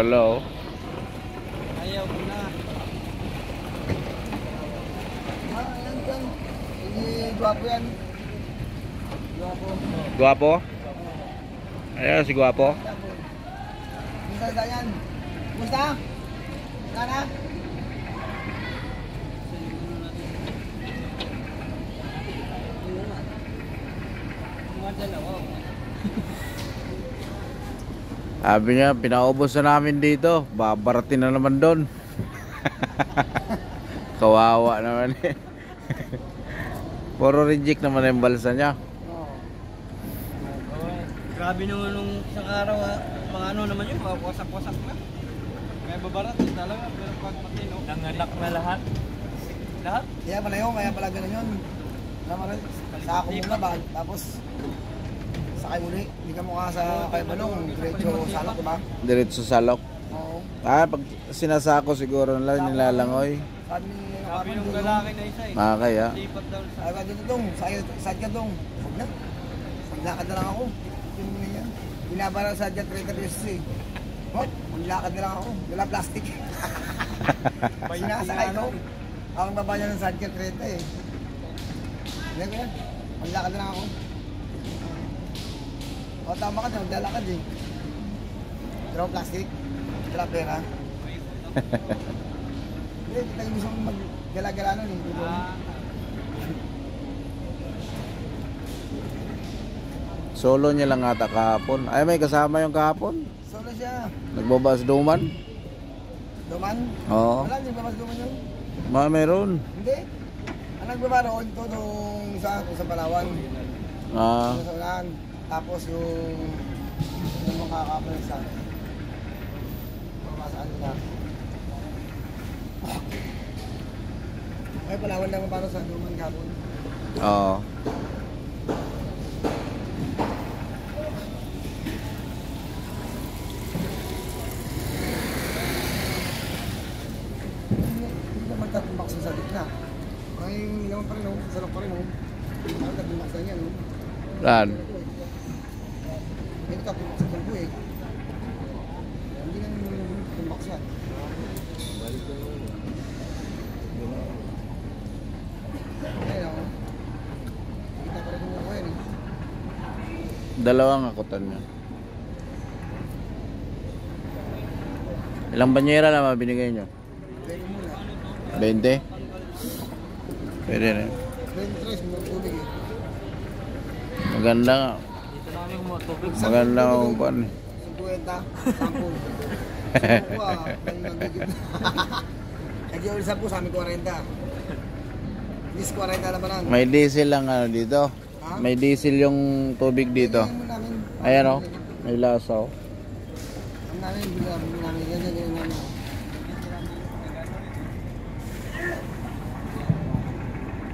Hello. Ayaw ko na. Ayan dyan. Gwapo yan. Gwapo. Guwapo? Ayan si Guwapo. Kumusta yan? Kumusta? Sana? Sabi niya, pinaubos na namin dito. Babaratin na naman doon. Kawawa naman eh. Puro reject naman yung balsa niya. Grabe naman nung isang araw mga ano naman yun, mga wasak-wasak na. Kaya babarat yun talaga, pero pag matino. Nanganak na lahat? Lahat? Kaya pala yun, kaya pala ganun yun. Sa ako muna ba, tapos sakay muli. Hindi ka mukha sa kay Balong, diretso salok, diba? Diretso salok. Oo. Pag sinasako siguro nila nilalangoy. Sabi nung lalaki na isa eh. Kaya. Lipat daw sa... Ay, dito dong, saan ka dong? Huwag na. Maglakad na lang ako. Binabarang sa dyan 30 pesos eh. Oh, maglakad na lang ako. Wala plastic. Sinasakay ko. Ako ang baba niya ng Sadker 30 eh. Hindi ko yan. Maglakad na lang ako. O tama ka dyan, maglalakad eh. Pero plastic. Wala pera. Hindi, kita yung gusto mong maggala-gala nun eh. Solo niya lang ata kahapon. Ay, may kasama yung kahapon. Solo siya. Nagbaba sa Duman. Duman? Oo. Wala, hindi ba mas Duman yun? Meron. Hindi. Ang nagbaba roon to nung sa Palawan. Sa unahan. Tapos yung mga kapalisa. Pamasaan nila. Ay, Palawan lang para sa Duman kahapon. Oo. Magtatumbak sa gitna. Ay, hindi naman pa rin, no? Sarap pa rin, no? Magtatumbak sa niya, no? Lan. Hindi magtatumbak sa tulpo, eh. Hindi naman tumbak siya. Ayun, no? Kita pa rin kung ako yan, eh. Dalawang akutan niya. Ilang banyera na binigay niyo? Pwede muna. 20? Pwede na. 23, mga tubig, eh. Maganda nga. Dito na kami kumuha tubig. Maganda ang pan. 50, 10. Kaya ulit 10, sa amin 40. This 40 naman lang. May diesel lang ano dito. Ha? May diesel yung tubig dito. Ayan o. May lasaw. Ang namin, hindi namin yan.